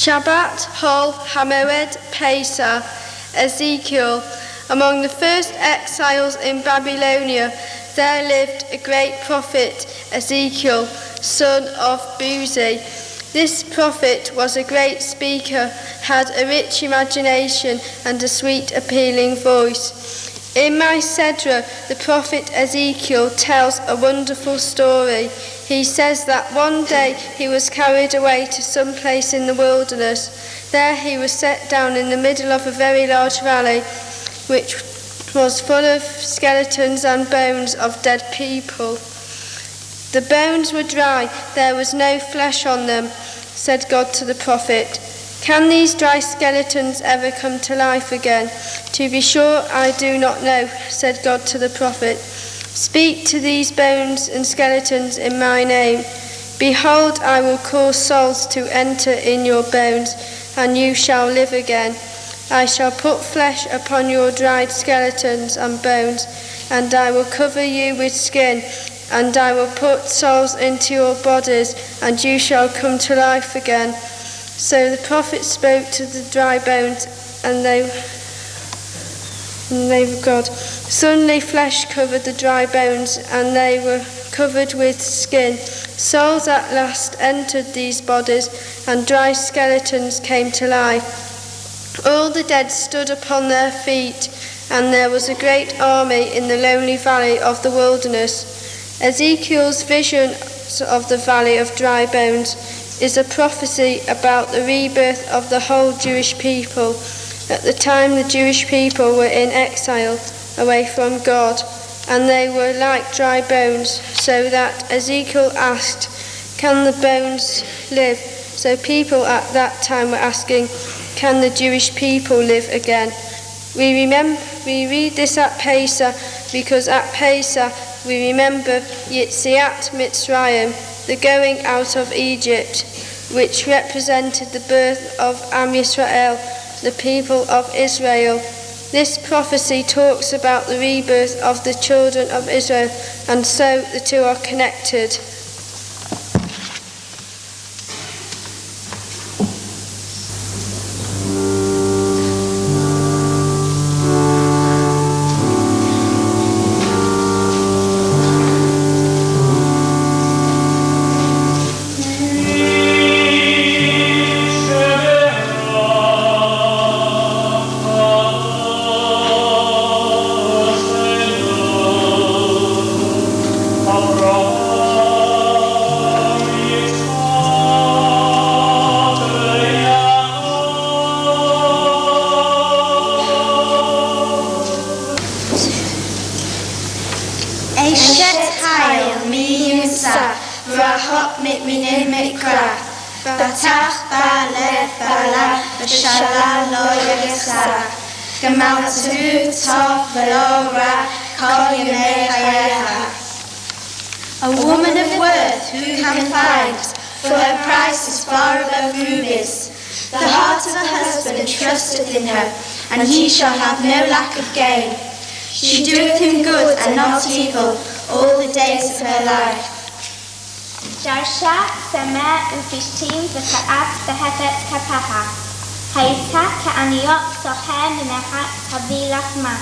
Shabbat, Hol, Hamoed, Pesach, Ezekiel. Among the first exiles in Babylonia, there lived a great prophet, Ezekiel, son of Buzi. This prophet was a great speaker, had a rich imagination and a sweet, appealing voice. In my Sedra, the prophet Ezekiel tells a wonderful story. He says that one day he was carried away to some place in the wilderness. There he was set down in the middle of a very large valley, which was full of skeletons and bones of dead people. The bones were dry, there was no flesh on them. Said God to the prophet, "Can these dry skeletons ever come to life again?" "To be sure, I do not know," said God to the prophet. "Speak to these bones and skeletons in my name. Behold, I will cause souls to enter in your bones, and you shall live again. I shall put flesh upon your dried skeletons and bones, and I will cover you with skin, and I will put souls into your bodies, and you shall come to life again." So the prophet spoke to the dry bones, and they were God. Suddenly flesh covered the dry bones, and they were covered with skin. Souls at last entered these bodies, and dry skeletons came to life. All the dead stood upon their feet, and there was a great army in the lonely valley of the wilderness. Ezekiel's vision of the valley of dry bones is a prophecy about the rebirth of the whole Jewish people. At the time the Jewish people were in exile away from God, and they were like dry bones, so that Ezekiel asked, "Can the bones live?" So people at that time were asking, "Can the Jewish people live again?" We read this at Pesach because at Pesach we remember Yetziat Mitzrayim, the going out of Egypt, which represented the birth of Am Yisrael, the people of Israel. This prophecy talks about the rebirth of the children of Israel, and so the two are connected. A woman of worth who can find, for her price is far above rubies. The heart of her husband trusteth in her, and he shall have no lack of gain. She doeth him good and not evil all the days of her life. Jarsha Sema Ufishtim V'Ka'at Behefet Kapaha Hayta Ka'aniot Soher Minehat Havilach Ma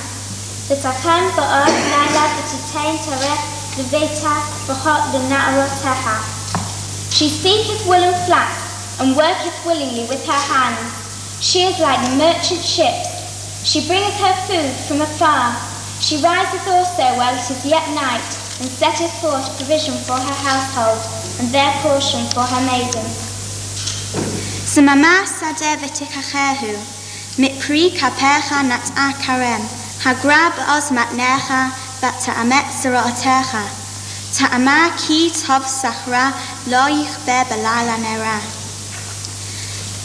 V'Takan Ba'od Nala V'Titain Tarech V'Veta V'Chot L'Na'aroteha. She seeketh wool and flax, and worketh willingly with her hands. She is like merchant ships. She bringeth her food from afar. She riseth also while it is yet night, and setteth forth provision for her household, and their portion for her maidens. Samama sadeh v'tikachehu, mitpri kapecha nat'a karem, hagrab oz matnecha, vat ta'amet zera'atecha, ta'ama ki tov sachra, lo yichbe balala nera.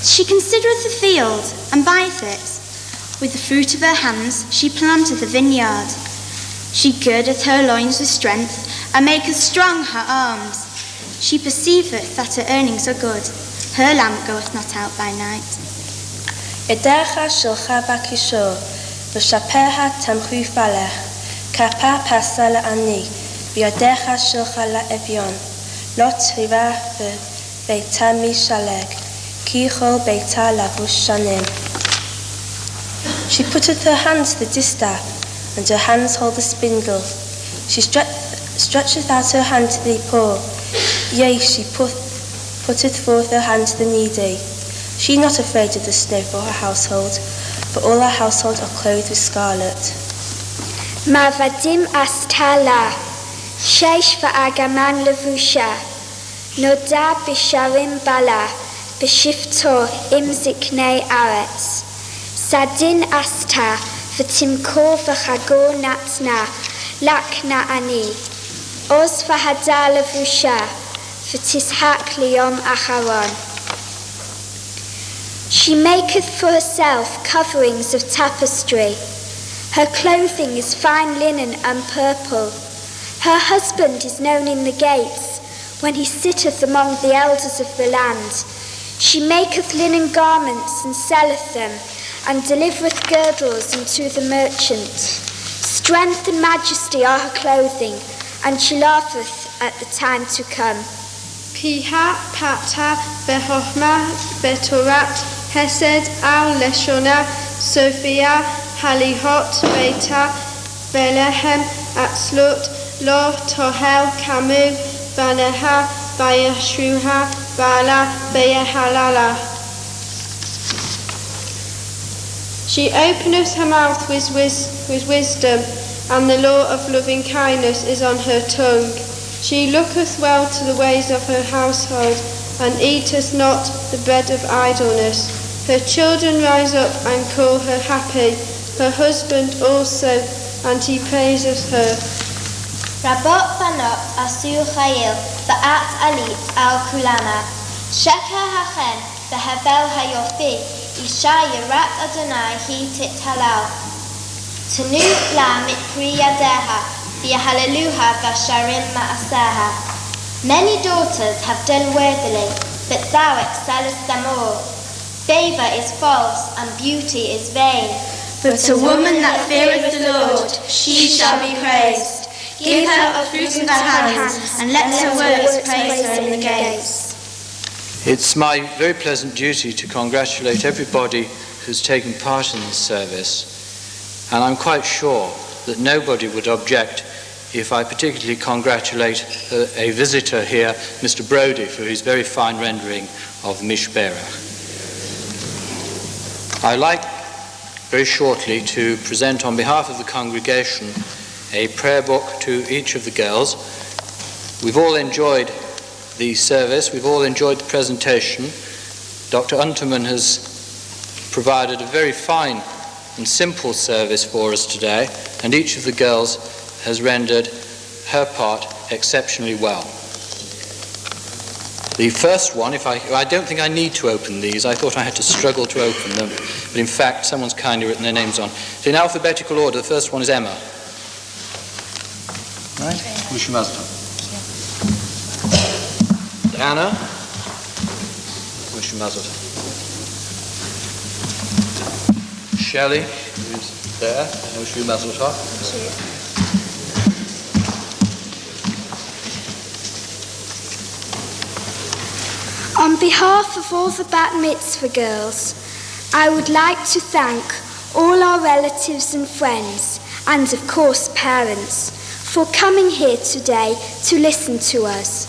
She considereth the field, and buyeth it. With the fruit of her hands she planteth a vineyard. She girdeth her loins with strength, and maketh strong her arms. She perceiveth that her earnings are good. Her lamp goeth not out by night. Edecha shilcha bakishor, v'shapeha tamchu falech, kapa pasa la'ani, v'yodecha shilcha la'evyon, lot riva v'veitami shaleg, Kichol beita lavush shanim. She putteth her hand to the distaff, and her hands hold the spindle. She stretcheth out her hand to the poor, yea, she putteth forth her hand to the needy. She not afraid of the snow for her household, for all her household are clothed with scarlet. Mavadim astala, sheish va'agaman levusha, noda bisharim bala, b'shifto im ziknei aretz. Sadin asta, v'timkor v'chagor natna, lakna ani. Oz v'hada levusha, v'tishak liyom acharon. She maketh for herself coverings of tapestry. Her clothing is fine linen and purple. Her husband is known in the gates, when he sitteth among the elders of the land. She maketh linen garments and selleth them, and delivereth girdles unto the merchant. Strength and majesty are her clothing, and she laugheth at the time to come. Piha pata behochma betorat hesed al leshona Sophia halihot beita belehem atzlut lo tohel kamu baneha bayashruha bala beyahalala. She openeth her mouth with wisdom, and the law of loving kindness is on her tongue. She looketh well to the ways of her household, and eateth not the bread of idleness. Her children rise up and call her happy, her husband also, and he praiseth her. Rabot banot asu chayil, ba'at alit al kulana. Sheker hachem, behevel hayofi, isha yirat Adonai hi tit halal. Tanu la mitpri yadeha, v'yahaleluha v'sharim ma'aseha. Many daughters have done worthily, but thou excellest them all. Favour is false, and beauty is vain. But a woman that feareth the Lord, she shall be praised. Give her of fruit of thy hands, and let her works praise her in the gates. It's my very pleasant duty to congratulate everybody who's taken part in this service, and I'm quite sure that nobody would object if I particularly congratulate a visitor here, Mr. Brodie, for his very fine rendering of the Mishberach. I'd like very shortly to present on behalf of the congregation a prayer book to each of the girls. We've all enjoyed the service, we've all enjoyed the presentation. Dr. Unterman has provided a very fine and simple service for us today, and each of the girls has rendered her part exceptionally well. The first one, I don't think I need to open these. I thought I had to struggle to open them, but in fact someone's kindly written their names on. So in alphabetical order, the first one is Emma. Right? Wish you mazel tov. Anna. Wish you mazel tov. Shelley, who's there, wish you mazel tov. On behalf of all the Batmitzvah girls, I would like to thank all our relatives and friends, and of course parents, for coming here today to listen to us.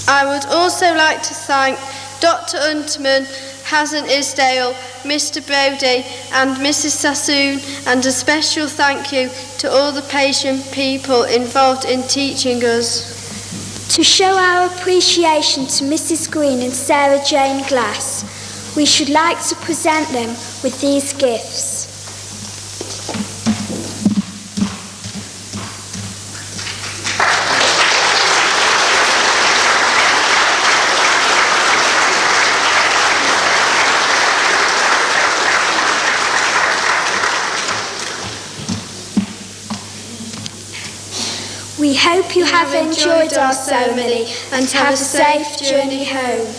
I would also like to thank Dr. Unterman, Hasan Isdale, Mr. Brodie and Mrs. Sassoon, and a special thank you to all the patient people involved in teaching us. To show our appreciation to Mrs. Green and Sarah Jane Glass, we should like to present them with these gifts. We hope you have enjoyed our ceremony and have a safe journey home.